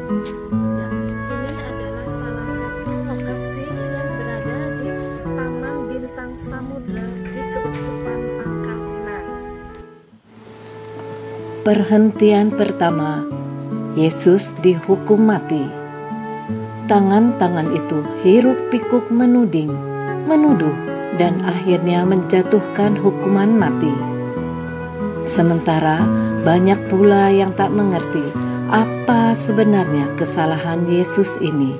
Ya, ini adalah salah satu lokasi yang berada di Taman Bintang Samudra di Keuskupan Pangkal Pinang. Perhentian pertama, Yesus dihukum mati. Tangan-tangan itu hiruk pikuk menuding, menuduh, dan akhirnya menjatuhkan hukuman mati. Sementara banyak pula yang tak mengerti apa sebenarnya kesalahan Yesus ini.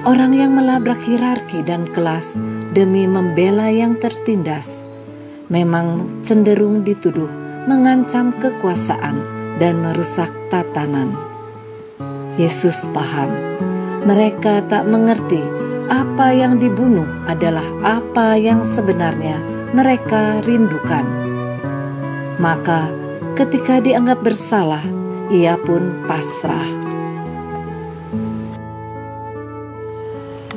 Orang yang melabrak hierarki dan kelas demi membela yang tertindas memang cenderung dituduh mengancam kekuasaan dan merusak tatanan. Yesus paham, mereka tak mengerti apa yang dibunuh adalah apa yang sebenarnya mereka rindukan. Maka ketika dianggap bersalah, ia pun pasrah.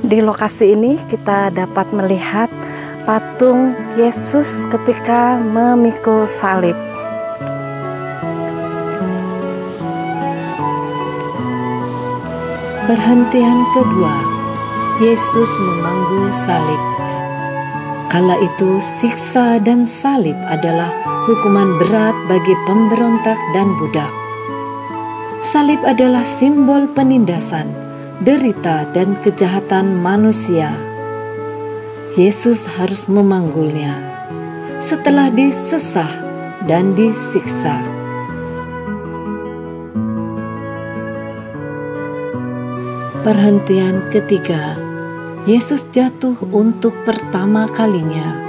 Di lokasi ini kita dapat melihat patung Yesus ketika memikul salib. Perhentian kedua, Yesus memanggul salib. Kala itu siksa dan salib adalah hukuman berat bagi pemberontak dan budak. Salib adalah simbol penindasan, derita dan kejahatan manusia. Yesus harus memanggulnya setelah disesah dan disiksa. Perhentian ketiga, Yesus jatuh untuk pertama kalinya.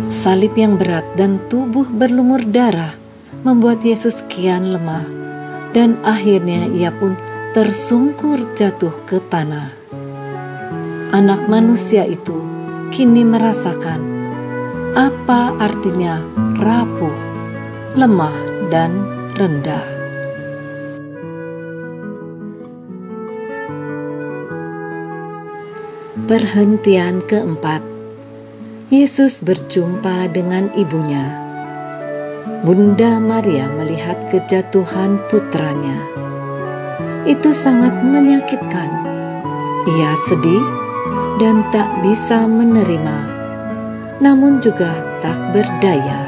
Salib yang berat dan tubuh berlumur darah membuat Yesus kian lemah, dan akhirnya ia pun tersungkur jatuh ke tanah. Anak manusia itu kini merasakan apa artinya rapuh, lemah, dan rendah. Perhentian keempat, Yesus berjumpa dengan ibunya. Bunda Maria melihat kejatuhan putranya. Itu sangat menyakitkan. Ia sedih dan tak bisa menerima, namun juga tak berdaya.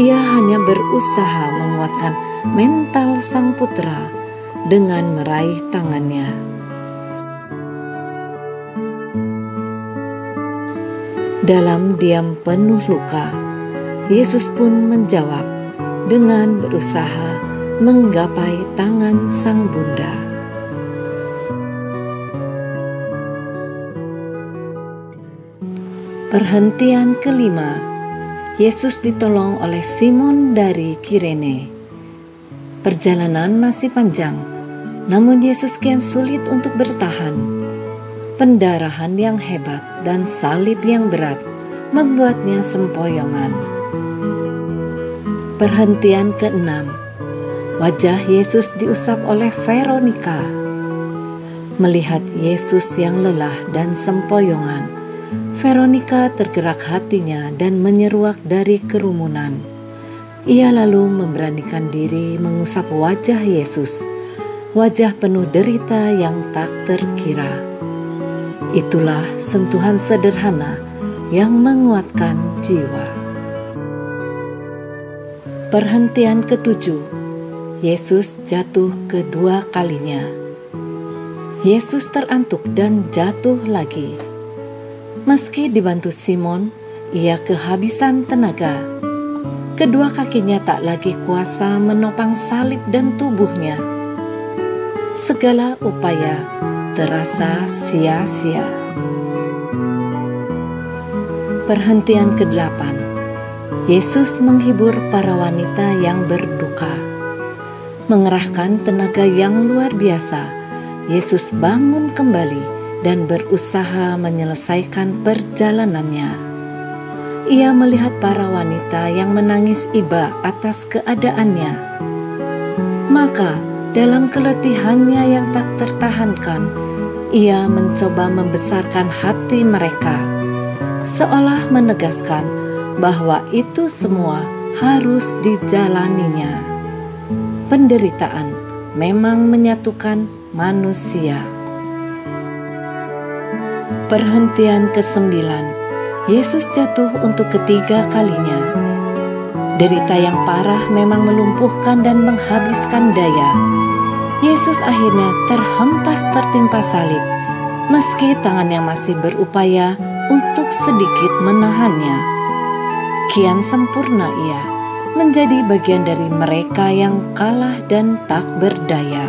Ia hanya berusaha menguatkan mental sang putra dengan meraih tangannya. Dalam diam penuh luka, Yesus pun menjawab dengan berusaha menggapai tangan sang bunda. Perhentian kelima, Yesus ditolong oleh Simon dari Kirene. Perjalanan masih panjang, namun Yesus kian sulit untuk bertahan. Pendarahan yang hebat dan salib yang berat membuatnya sempoyongan. Perhentian keenam, wajah Yesus diusap oleh Veronika. Melihat Yesus yang lelah dan sempoyongan, Veronika tergerak hatinya dan menyeruak dari kerumunan. Ia lalu memberanikan diri mengusap wajah Yesus, wajah penuh derita yang tak terkira. Itulah sentuhan sederhana yang menguatkan jiwa. Perhentian ketujuh, Yesus jatuh kedua kalinya. Yesus terantuk dan jatuh lagi. Meski dibantu Simon, ia kehabisan tenaga. Kedua kakinya tak lagi kuasa menopang salib dan tubuhnya. Segala upaya terasa sia-sia. Perhentian ke-8, Yesus menghibur para wanita yang berduka. Mengerahkan tenaga yang luar biasa, Yesus bangun kembali dan berusaha menyelesaikan perjalanannya. Ia melihat para wanita yang menangis iba atas keadaannya. Maka dalam keletihannya yang tak tertahankan, ia mencoba membesarkan hati mereka, seolah menegaskan bahwa itu semua harus dijalaninya. Penderitaan memang menyatukan manusia. Perhentian ke-9, Yesus jatuh untuk ketiga kalinya. Derita yang parah memang melumpuhkan dan menghabiskan daya. Yesus akhirnya terhempas tertimpa salib, meski tangannya masih berupaya untuk sedikit menahannya. Kian sempurna ia menjadi bagian dari mereka yang kalah dan tak berdaya.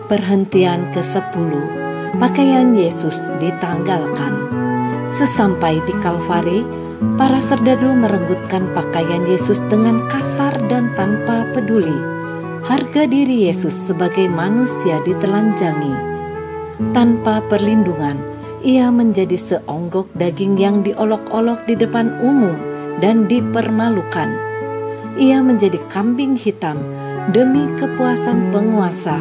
Perhentian ke-10, pakaian Yesus ditanggalkan. Sesampai di Kalvari, para serdadu merenggutkan pakaian Yesus dengan kasar dan tanpa peduli. Harga diri Yesus sebagai manusia ditelanjangi. Tanpa perlindungan, ia menjadi seonggok daging yang diolok-olok di depan umum dan dipermalukan. Ia menjadi kambing hitam demi kepuasan penguasa,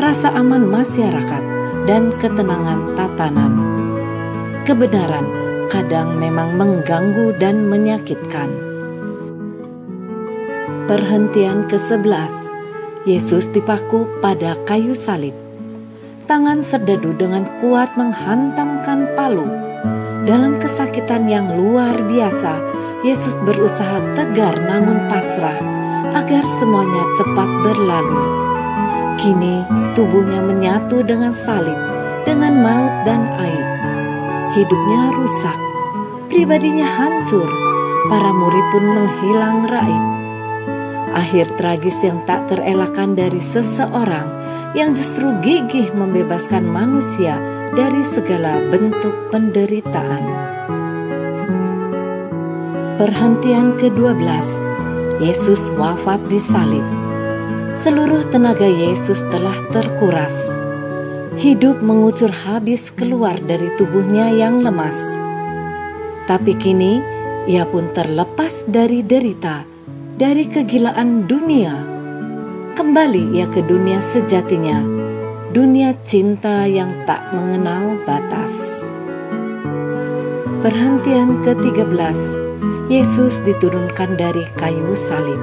rasa aman masyarakat, dan ketenangan tatanan. Kebenaran kadang memang mengganggu dan menyakitkan. Perhentian ke-11, Yesus dipaku pada kayu salib. Tangan serdadu dengan kuat menghantamkan palu. Dalam kesakitan yang luar biasa, Yesus berusaha tegar namun pasrah agar semuanya cepat berlalu. Kini tubuhnya menyatu dengan salib, dengan maut dan aib. Hidupnya rusak, pribadinya hancur, para murid pun menghilang raib. Akhir tragis yang tak terelakkan dari seseorang yang justru gigih membebaskan manusia dari segala bentuk penderitaan. Perhentian ke-12, Yesus wafat di salib. Seluruh tenaga Yesus telah terkuras. Hidup mengucur habis keluar dari tubuhnya yang lemas. Tapi kini ia pun terlepas dari derita, dari kegilaan dunia. Kembali ia ke dunia sejatinya, dunia cinta yang tak mengenal batas. Perhentian ke-13, Yesus diturunkan dari kayu salib.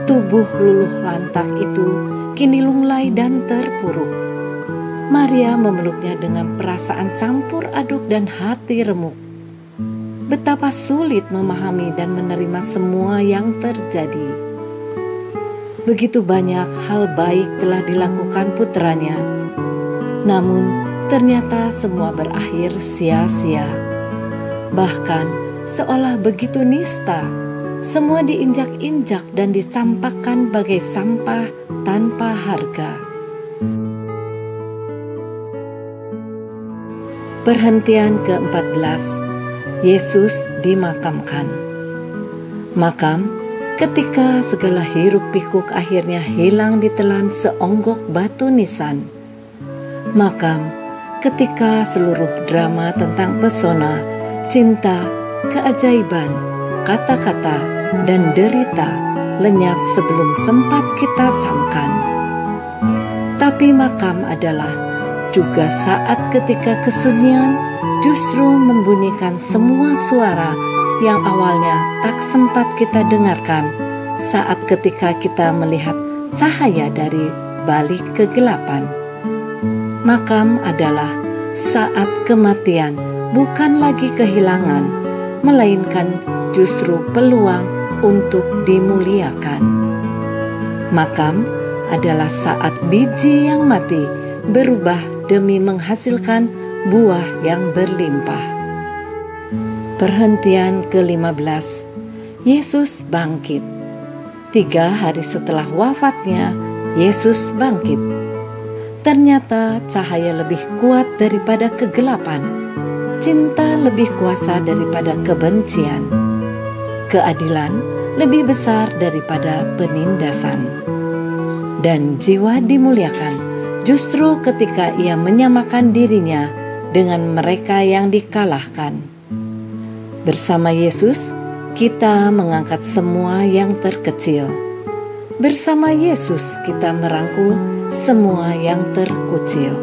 Tubuh luluh lantak itu kini lunglai dan terpuruk. Maria memeluknya dengan perasaan campur aduk dan hati remuk. Betapa sulit memahami dan menerima semua yang terjadi. Begitu banyak hal baik telah dilakukan putranya, namun ternyata semua berakhir sia-sia. Bahkan seolah begitu nista, semua diinjak-injak dan dicampakkan bagai sampah tanpa harga. Perhentian ke-14, Yesus dimakamkan. Makam ketika segala hiruk pikuk akhirnya hilang ditelan seonggok batu nisan. Makam ketika seluruh drama tentang pesona, cinta, keajaiban, kata-kata, dan derita lenyap sebelum sempat kita camkan. Tapi makam adalah juga saat ketika kesunyian justru membunyikan semua suara yang awalnya tak sempat kita dengarkan saat ketika kita melihat cahaya dari balik kegelapan. Makam adalah saat kematian bukan lagi kehilangan, melainkan justru peluang untuk dimuliakan. Makam adalah saat biji yang mati berubah demi menghasilkan buah yang berlimpah. Perhentian ke-15, Yesus bangkit. 3 hari setelah wafatnya, Yesus bangkit. Ternyata cahaya lebih kuat daripada kegelapan, cinta lebih kuasa daripada kebencian, keadilan lebih besar daripada penindasan. Dan jiwa dimuliakan justru ketika ia menyamakan dirinya dengan mereka yang dikalahkan. Bersama Yesus, kita mengangkat semua yang terkecil. Bersama Yesus, kita merangkul semua yang terkucil.